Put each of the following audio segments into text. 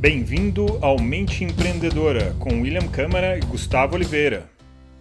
Bem-vindo ao Mente Empreendedora, com William Câmara e Gustavo Oliveira.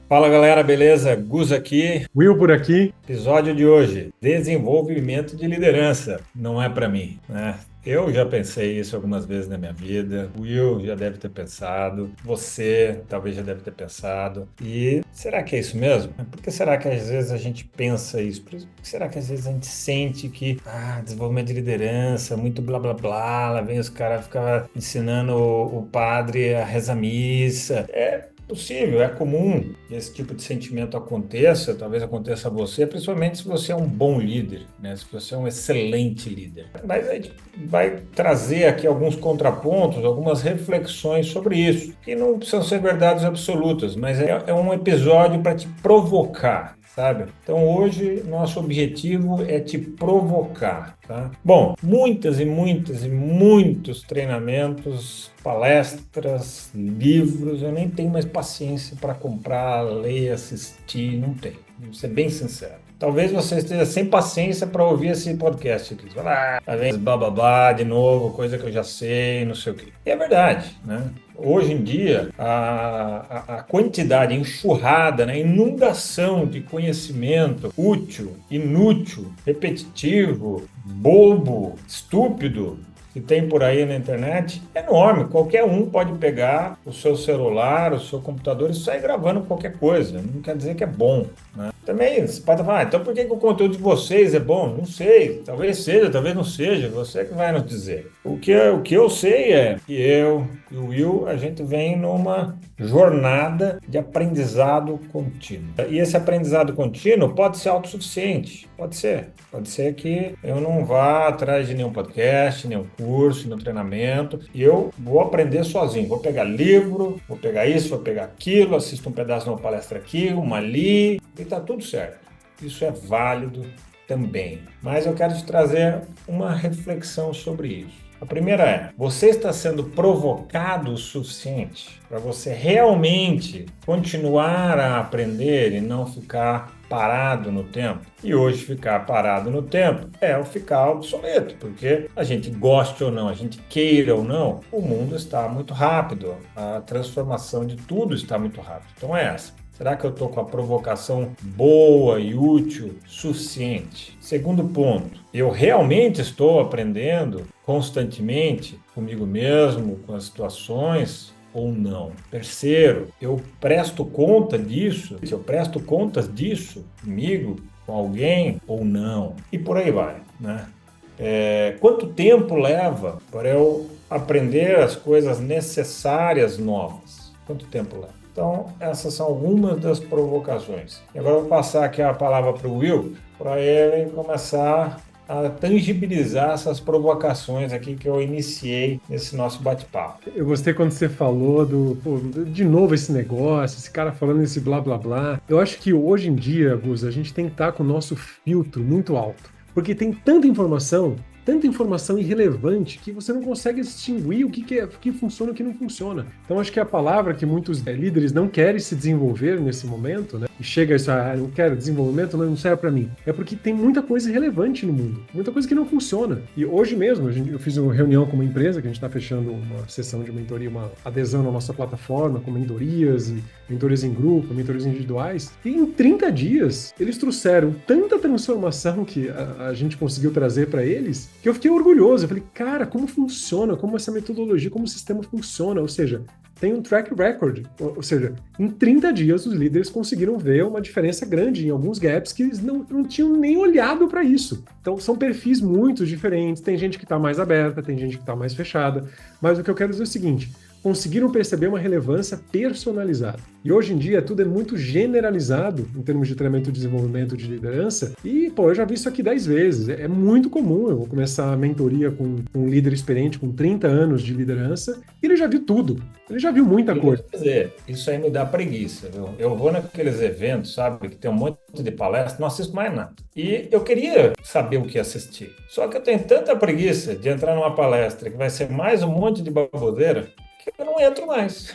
Fala galera, beleza? Gus aqui. Will por aqui. Episódio de hoje, desenvolvimento de liderança. Não é para mim, né? Eu já pensei isso algumas vezes na minha vida, o Will já deve ter pensado, você talvez já deve ter pensado. E será que é isso mesmo? Por que será que às vezes a gente pensa isso? Por que será que às vezes a gente sente que, desenvolvimento de liderança, muito blá blá blá, lá vem os caras ficar ensinando o padre a rezar missa. É possível, é comum que esse tipo de sentimento aconteça, talvez aconteça a você, principalmente se você é um bom líder, né? Se você é um excelente líder. Mas a gente vai trazer aqui alguns contrapontos, algumas reflexões sobre isso, que não precisam ser verdades absolutas, mas é um episódio para te provocar, sabe? Então hoje nosso objetivo é te provocar, tá? Bom, muitos treinamentos, palestras, livros, eu nem tenho mais paciência para comprar, ler, assistir, não tenho. Vou ser bem sincero. Talvez você esteja sem paciência para ouvir esse podcast aqui. Você fala, vem bababá de novo, coisa que eu já sei, não sei o quê. E é verdade, né? Hoje em dia, a quantidade, a enxurrada, né, a inundação de conhecimento útil, inútil, repetitivo, bobo, estúpido, que tem por aí na internet, é enorme. Qualquer um pode pegar o seu celular, o seu computador e sair gravando qualquer coisa. Não quer dizer que é bom, né? Também você pode falar, então por que o conteúdo de vocês é bom? Não sei, talvez seja, talvez não seja, você que vai nos dizer. O que eu sei é que eu e o Will, a gente vem numa jornada de aprendizado contínuo. E esse aprendizado contínuo pode ser autossuficiente, pode ser que eu não vá atrás de nenhum podcast, nenhum curso, nenhum treinamento, e eu vou aprender sozinho, vou pegar livro, vou pegar isso, vou pegar aquilo, assisto um pedaço de uma palestra aqui, uma ali, e tá tudo certo. Isso é válido também. Mas eu quero te trazer uma reflexão sobre isso. A primeira é, você está sendo provocado o suficiente para você realmente continuar a aprender e não ficar parado no tempo? E hoje ficar parado no tempo é o ficar obsoleto, porque a gente goste ou não, a gente queira ou não, o mundo está muito rápido, a transformação de tudo está muito rápido. Então é essa. Será que eu estou com a provocação boa e útil suficiente? Segundo ponto, eu realmente estou aprendendo constantemente comigo mesmo, com as situações ou não? Terceiro, eu presto conta disso? Se eu presto contas disso comigo, com alguém ou não? E por aí vai, né? Quanto tempo leva para eu aprender as coisas necessárias novas? Quanto tempo leva? Então, essas são algumas das provocações. E agora eu vou passar aqui a palavra para o Will, para ele começar a tangibilizar essas provocações aqui que eu iniciei nesse nosso bate-papo. Eu gostei quando você falou de novo esse negócio, esse cara falando esse blá blá blá. Eu acho que hoje em dia, Gus, a gente tem que estar com o nosso filtro muito alto, porque tem tanta informação irrelevante que você não consegue distinguir o que funciona e o que não funciona. Então acho que a palavra que muitos líderes não querem se desenvolver nesse momento, né? E chega isso, eu quero desenvolvimento, não serve para mim. É porque tem muita coisa irrelevante no mundo, muita coisa que não funciona. E hoje mesmo, eu fiz uma reunião com uma empresa que a gente está fechando uma sessão de mentoria, uma adesão na nossa plataforma com mentorias em grupo, mentorias individuais. E em 30 dias, eles trouxeram tanta transformação que a gente conseguiu trazer para eles, que eu fiquei orgulhoso. Eu falei, cara, como funciona, como essa metodologia, como o sistema funciona. Ou seja, tem um track record. Ou seja, em 30 dias os líderes conseguiram ver uma diferença grande em alguns gaps que eles não tinham nem olhado para isso. Então são perfis muito diferentes. Tem gente que está mais aberta, tem gente que está mais fechada. Mas o que eu quero dizer é o seguinte, conseguiram perceber uma relevância personalizada. E hoje em dia tudo é muito generalizado em termos de treinamento e desenvolvimento de liderança. E, eu já vi isso aqui 10 vezes. É muito comum. Eu vou começar a mentoria com um líder experiente com 30 anos de liderança e ele já viu tudo. Ele já viu muita coisa. Quer dizer, isso aí me dá preguiça, viu? Eu vou naqueles eventos, sabe, que tem um monte de palestra, não assisto mais nada. E eu queria saber o que assistir. Só que eu tenho tanta preguiça de entrar numa palestra que vai ser mais um monte de baboseira, que eu não entro mais.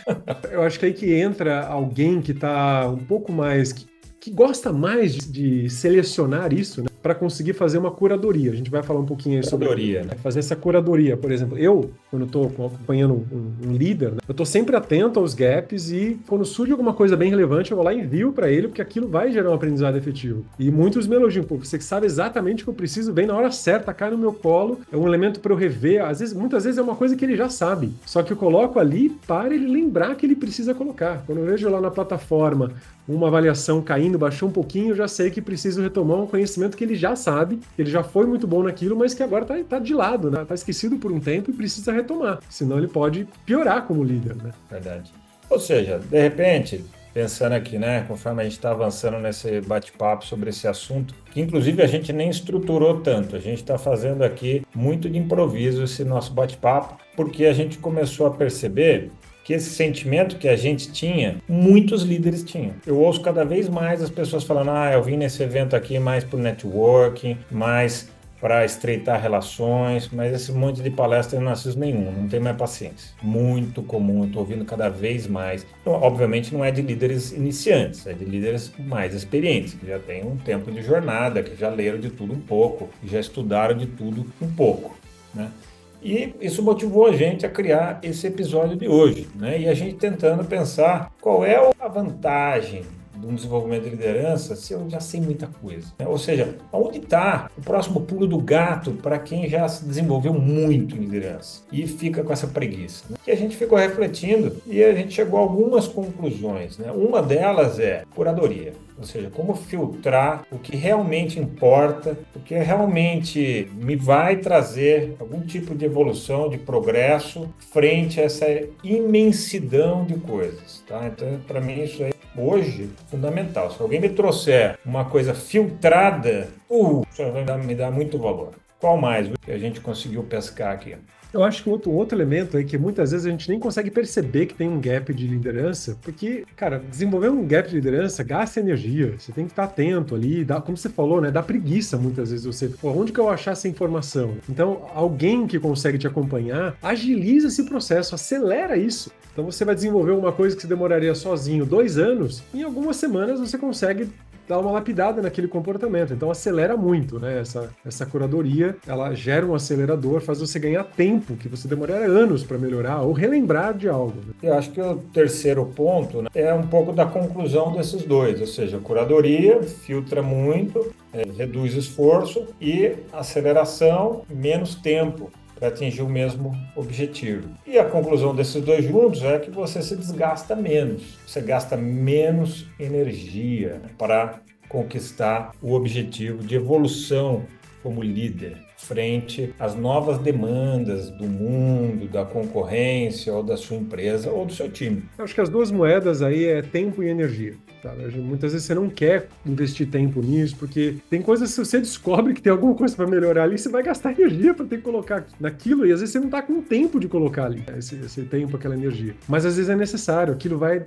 Eu acho que aí que entra alguém que está um pouco mais, que gosta mais de selecionar isso, né? para conseguir fazer uma curadoria. A gente vai falar um pouquinho aí sobre Curadoria, né? fazer essa curadoria. Por exemplo, eu, quando estou acompanhando um líder, né, eu estou sempre atento aos gaps e quando surge alguma coisa bem relevante, eu vou lá e envio para ele, porque aquilo vai gerar um aprendizado efetivo. E muitos me elogiam, pô, você sabe exatamente o que eu preciso, vem na hora certa, cai no meu colo, é um elemento para eu rever. Muitas vezes é uma coisa que ele já sabe, só que eu coloco ali para ele lembrar que ele precisa colocar. Quando eu vejo lá na plataforma uma avaliação caindo, baixou um pouquinho, eu já sei que preciso retomar um conhecimento que ele já sabe, que ele já foi muito bom naquilo, mas que agora tá de lado, né? Tá esquecido por um tempo e precisa retomar, senão ele pode piorar como líder, né? Verdade. Ou seja, de repente, pensando aqui, né, conforme a gente está avançando nesse bate-papo sobre esse assunto, que inclusive a gente nem estruturou tanto, a gente está fazendo aqui muito de improviso esse nosso bate-papo, porque a gente começou a perceber que esse sentimento que a gente tinha, muitos líderes tinham. Eu ouço cada vez mais as pessoas falando, eu vim nesse evento aqui mais por networking, mais para estreitar relações, mas esse monte de palestra eu não assisto nenhum, não tenho mais paciência. Muito comum, eu estou ouvindo cada vez mais. Então, obviamente não é de líderes iniciantes, é de líderes mais experientes, que já têm um tempo de jornada, que já leram de tudo um pouco, que já estudaram de tudo um pouco, né? E isso motivou a gente a criar esse episódio de hoje, né? E a gente tentando pensar qual é a vantagem de um desenvolvimento de liderança se eu já sei muita coisa, né? Ou seja, onde está o próximo pulo do gato para quem já se desenvolveu muito em liderança e fica com essa preguiça, né? E a gente ficou refletindo e a gente chegou a algumas conclusões, né? Uma delas é curadoria. Ou seja, como filtrar o que realmente importa, o que realmente me vai trazer algum tipo de evolução, de progresso, frente a essa imensidão de coisas, tá? Então, para mim, isso aí, hoje, é fundamental. Se alguém me trouxer uma coisa filtrada, isso vai me dar muito valor. Qual mais que a gente conseguiu pescar aqui? Eu acho que outro elemento aí que muitas vezes a gente nem consegue perceber que tem um gap de liderança, porque, cara, desenvolver um gap de liderança gasta energia, você tem que estar atento ali, como você falou, né, dá preguiça muitas vezes você, onde que eu achar essa informação? Então, alguém que consegue te acompanhar, agiliza esse processo, acelera isso. Então, você vai desenvolver uma coisa que você demoraria sozinho 2 anos, em algumas semanas você consegue dar uma lapidada naquele comportamento. Então acelera muito, né? Essa curadoria, ela gera um acelerador, faz você ganhar tempo, que você demoraria anos para melhorar ou relembrar de algo, né? Eu acho que o terceiro ponto, né, é um pouco da conclusão desses dois, ou seja, curadoria filtra muito, reduz esforço e aceleração, menos tempo para atingir o mesmo objetivo. E a conclusão desses dois juntos é que você se desgasta menos, você gasta menos energia para conquistar o objetivo de evolução como líder, frente às novas demandas do mundo, da concorrência, ou da sua empresa, ou do seu time. Eu acho que as duas moedas aí é tempo e energia. Muitas vezes você não quer investir tempo nisso, porque tem coisas que você descobre que tem alguma coisa para melhorar ali, você vai gastar energia para ter que colocar naquilo, e às vezes você não está com tempo de colocar ali esse tempo, aquela energia. Mas às vezes é necessário, aquilo vai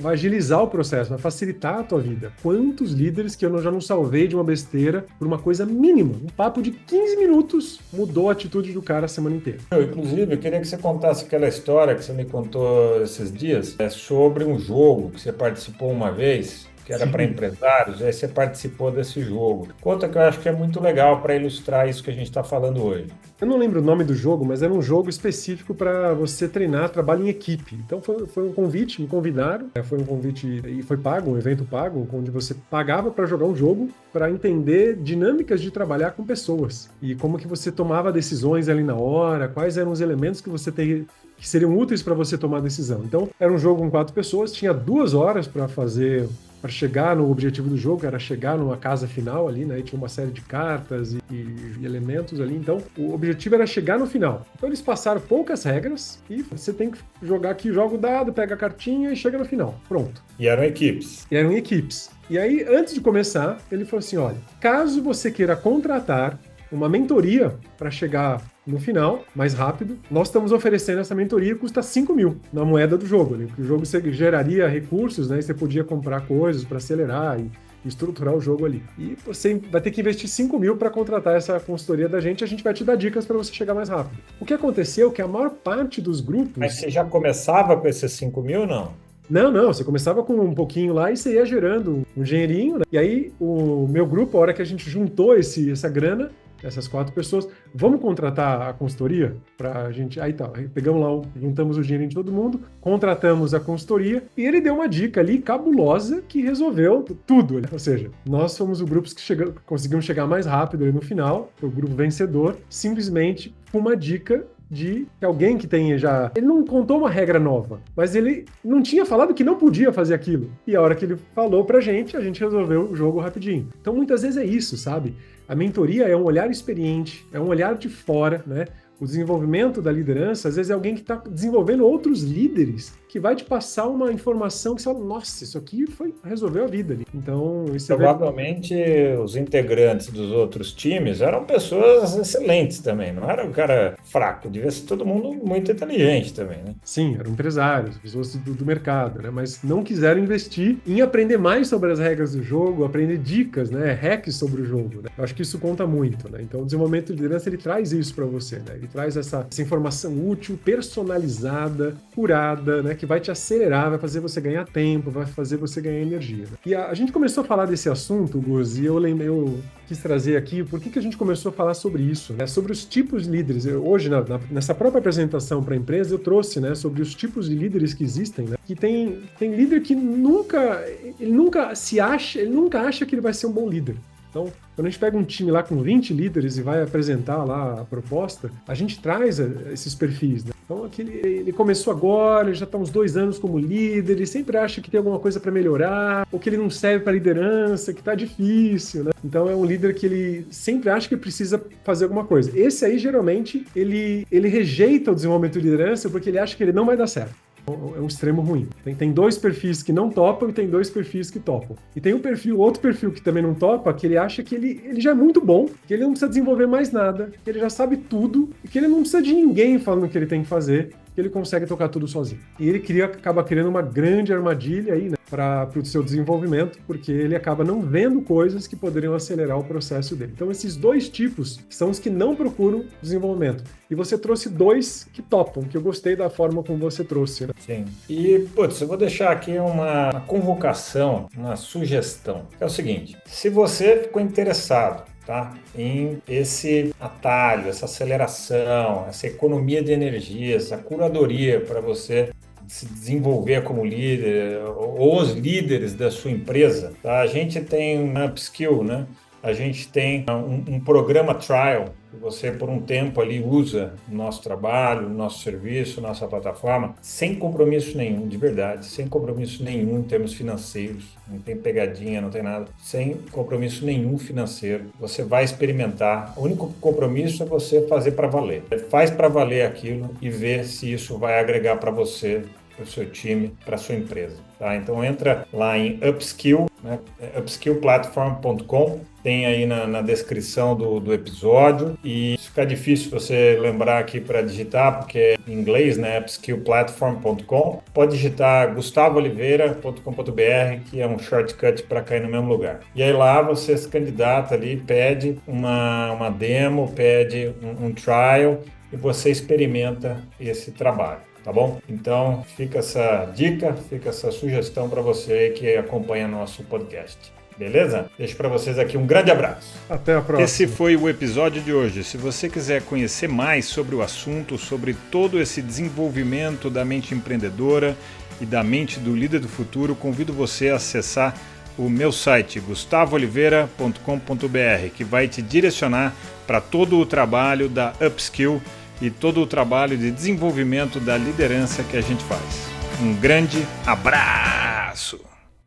agilizar o processo, vai facilitar a tua vida. Quantos líderes que eu já não salvei de uma besteira por uma coisa mínima? Um papo de 15 minutos mudou a atitude do cara a semana inteira. Inclusive, eu queria que você contasse aquela história que você me contou esses dias, sobre um jogo que você participou uma vez, que era para empresários, aí você participou desse jogo. Conta, que eu acho que é muito legal para ilustrar isso que a gente está falando hoje. Eu não lembro o nome do jogo, mas era um jogo específico para você treinar trabalho em equipe. Então foi um convite, me convidaram, foi um convite e foi pago, um evento pago, onde você pagava para jogar um jogo, para entender dinâmicas de trabalhar com pessoas e como que você tomava decisões ali na hora, quais eram os elementos que você teria que seriam úteis para você tomar a decisão. Então, era um jogo com 4 pessoas, tinha 2 horas para chegar no objetivo do jogo, era chegar numa casa final ali, né? E tinha uma série de cartas e elementos ali. Então, o objetivo era chegar no final. Então, eles passaram poucas regras e você tem que jogar aqui, joga o dado, pega a cartinha e chega no final. Pronto. E eram equipes. E aí, antes de começar, ele falou assim, olha, caso você queira contratar uma mentoria para chegar no final, mais rápido, nós estamos oferecendo essa mentoria, custa 5 mil na moeda do jogo, né? Porque o jogo você geraria recursos, né? E você podia comprar coisas para acelerar e estruturar o jogo ali. E você vai ter que investir 5 mil para contratar essa consultoria da gente, a gente vai te dar dicas para você chegar mais rápido. O que aconteceu é que a maior parte dos grupos... Mas você já começava com esses 5 mil, não? Não, você começava com um pouquinho lá e você ia gerando um dinheirinho, né? E aí o meu grupo, a hora que a gente juntou essa grana, essas 4 pessoas, vamos contratar a consultoria pra gente. Aí tá, aí pegamos lá, juntamos o dinheiro de todo mundo, contratamos a consultoria e ele deu uma dica ali cabulosa que resolveu tudo. Ou seja, nós fomos o grupo que conseguimos chegar mais rápido ali no final, foi o grupo vencedor, simplesmente com uma dica de alguém que tenha já... Ele não contou uma regra nova, mas ele não tinha falado que não podia fazer aquilo. E a hora que ele falou pra gente, a gente resolveu o jogo rapidinho. Então, muitas vezes é isso, sabe? A mentoria é um olhar experiente, é um olhar de fora, né? O desenvolvimento da liderança, às vezes é alguém que está desenvolvendo outros líderes que vai te passar uma informação que você fala, nossa, isso aqui resolveu a vida ali. Então, isso provavelmente os integrantes dos outros times eram pessoas excelentes também, não era um cara fraco, devia ser todo mundo muito inteligente também, né? Sim, eram empresários, pessoas do mercado, né? Mas não quiseram investir em aprender mais sobre as regras do jogo, aprender dicas, né? Hacks sobre o jogo, né? Eu acho que isso conta muito, né? Então, o desenvolvimento de liderança, ele traz isso para você, né? Ele traz essa informação útil, personalizada, curada, né? Que vai te acelerar, vai fazer você ganhar tempo, vai fazer você ganhar energia. Né? E a gente começou a falar desse assunto, Gus, e eu quis trazer aqui, por que a gente começou a falar sobre isso? Né? Sobre os tipos de líderes. Hoje, nessa própria apresentação para a empresa, eu trouxe, né, sobre os tipos de líderes que existem, né? Que tem líder que nunca acha que ele vai ser um bom líder. Então, quando a gente pega um time lá com 20 líderes e vai apresentar lá a proposta, a gente traz esses perfis, né? Então, ele começou agora, ele já está uns 2 anos como líder, ele sempre acha que tem alguma coisa para melhorar, ou que ele não serve para liderança, que está difícil, né? Então, é um líder que ele sempre acha que precisa fazer alguma coisa. Esse aí, geralmente, ele rejeita o desenvolvimento de liderança porque ele acha que ele não vai dar certo. É um extremo ruim. Tem 2 perfis que não topam e tem 2 perfis que topam. E tem outro perfil que também não topa, que ele acha que ele já é muito bom, que ele não precisa desenvolver mais nada, que ele já sabe tudo e que ele não precisa de ninguém falando o que ele tem que fazer, que ele consegue tocar tudo sozinho. E ele acaba criando uma grande armadilha aí, né, para o seu desenvolvimento, porque ele acaba não vendo coisas que poderiam acelerar o processo dele. Então, esses 2 tipos são os que não procuram desenvolvimento. E você trouxe 2 que topam, que eu gostei da forma como você trouxe, né? Sim. E, eu vou deixar aqui uma convocação, uma sugestão. É o seguinte, se você ficou interessado, tá, em esse atalho, essa aceleração, essa economia de energia, essa curadoria para você se desenvolver como líder, ou os líderes da sua empresa, tá? A gente tem um upskill, né? A gente tem um programa trial que você por um tempo ali usa no nosso trabalho, no nosso serviço, nossa plataforma, sem compromisso nenhum, de verdade, sem compromisso nenhum em termos financeiros, não tem pegadinha, não tem nada, sem compromisso nenhum financeiro. Você vai experimentar, o único compromisso é você fazer para valer. Faz para valer aquilo e vê se isso vai agregar para você, para o seu time, para a sua empresa. Tá? Então entra lá em Upskill, né? upskillplatform.com, tem aí na descrição do episódio, e se ficar difícil você lembrar aqui para digitar, porque é em inglês, né? upskillplatform.com, pode digitar gustavooliveira.com.br, que é um shortcut para cair no mesmo lugar. E aí lá você se candidata ali, pede uma demo, pede um trial, e você experimenta esse trabalho. Tá bom? Então, fica essa dica, fica essa sugestão para você que acompanha nosso podcast. Beleza? Deixo para vocês aqui um grande abraço. Até a próxima. Esse foi o episódio de hoje. Se você quiser conhecer mais sobre o assunto, sobre todo esse desenvolvimento da mente empreendedora e da mente do líder do futuro, convido você a acessar o meu site, gustavooliveira.com.br, que vai te direcionar para todo o trabalho da Upskill e todo o trabalho de desenvolvimento da liderança que a gente faz. Um grande abraço!